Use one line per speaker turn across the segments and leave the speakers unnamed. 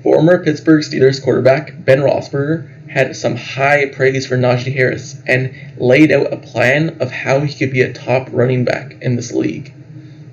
Former Pittsburgh Steelers quarterback Ben Roethlisberger had some high praise for Najee Harris and laid out a plan of how he could be a top running back in this league.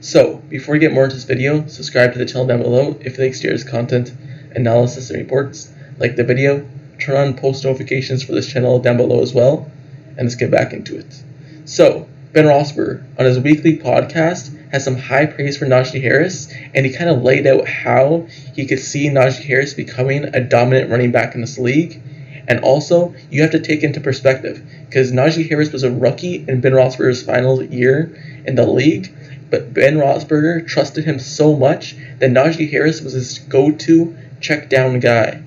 So, before we get more into this video, subscribe to the channel down below if you like Steelers content, analysis, and reports. Like the video, turn on post notifications for this channel down below as well, and let's get back into it. So, Ben Roethlisberger, on his weekly podcast, has some high praise for Najee Harris, and he kind of laid out how he could see Najee Harris becoming a dominant running back in this league. And also, you have to take into perspective, because Najee Harris was a rookie in Ben Roethlisberger's final year in the league, but Ben Roethlisberger trusted him so much that Najee Harris was his go-to check-down guy.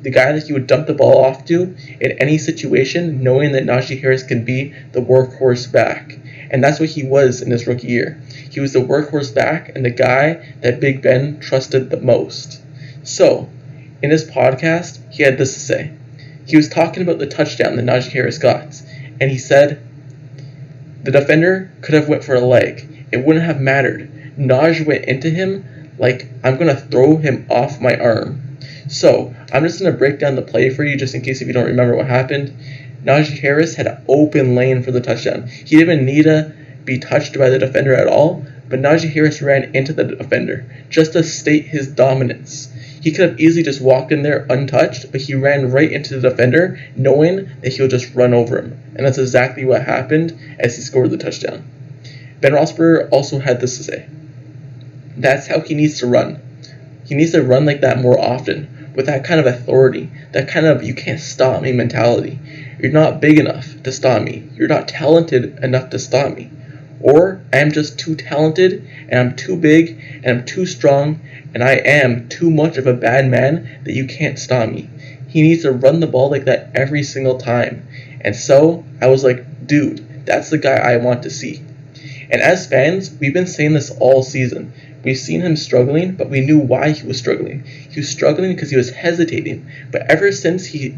The guy that he would dump the ball off to in any situation, knowing that Najee Harris can be the workhorse back. And that's what he was in his rookie year. He was the workhorse back and the guy that Big Ben trusted the most. So, in his podcast, he had this to say. He was talking about the touchdown that Najee Harris got. And he said, the defender could have went for a leg. It wouldn't have mattered. Najee went into him like, I'm going to throw him off my arm. So, I'm just going to break down the play for you just in case if you don't remember what happened. Najee Harris had an open lane for the touchdown. He didn't even need to be touched by the defender at all, but Najee Harris ran into the defender just to state his dominance. He could have easily just walked in there untouched, but he ran right into the defender knowing that he'll just run over him. And that's exactly what happened as he scored the touchdown. Ben Roethlisberger also had this to say. That's how he needs to run. He needs to run like that more often, with that kind of authority, that kind of you can't stop me mentality. You're not big enough to stop me. You're not talented enough to stop me. Or I'm just too talented, and I'm too big, and I'm too strong, and I am too much of a bad man that you can't stop me. He needs to run the ball like that every single time. And so I was like, dude, that's the guy I want to see. And as fans, we've been saying this all season. We've seen him struggling, but we knew why he was struggling. He was struggling because he was hesitating. But ever since he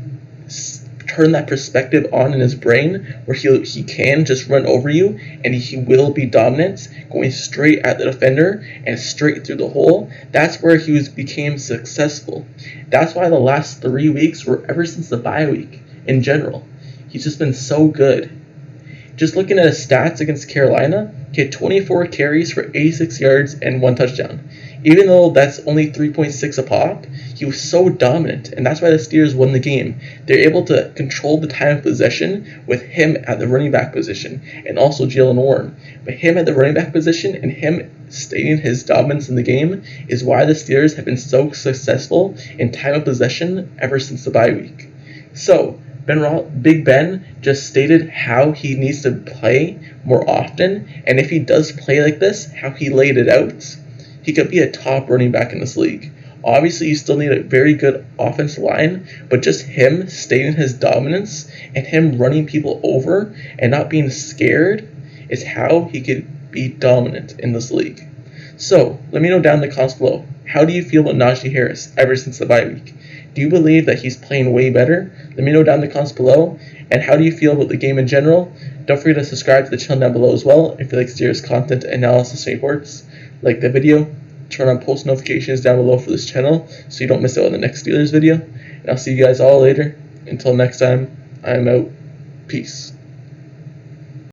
turned that perspective on in his brain, where he can just run over you, and he will be dominant, going straight at the defender and straight through the hole, that's where he became successful. That's why the last 3 weeks were ever since the bye week in general. He's just been so good. Just looking at his stats against Carolina, he had 24 carries for 86 yards and 1 touchdown. Even though that's only 3.6 a pop, he was so dominant, and that's why the Steelers won the game. They're able to control the time of possession with him at the running back position, and also Jalen Warren. But him at the running back position and him stating his dominance in the game is why the Steelers have been so successful in time of possession ever since the bye week. So, Big Ben just stated how he needs to play more often, and if he does play like this, how he laid it out, he could be a top running back in this league. Obviously, you still need a very good offensive line, but just him stating his dominance and him running people over and not being scared is how he could be dominant in this league. So, let me know down in the comments below, how do you feel about Najee Harris ever since the bye week? Do you believe that he's playing way better? Let me know down in the comments below. And how do you feel about the game in general? Don't forget to subscribe to the channel down below as well if you like Steelers content, analysis, and reports. Like the video, turn on post notifications down below for this channel so you don't miss out on the next Steelers video. And I'll see you guys all later. Until next time, I'm out. Peace.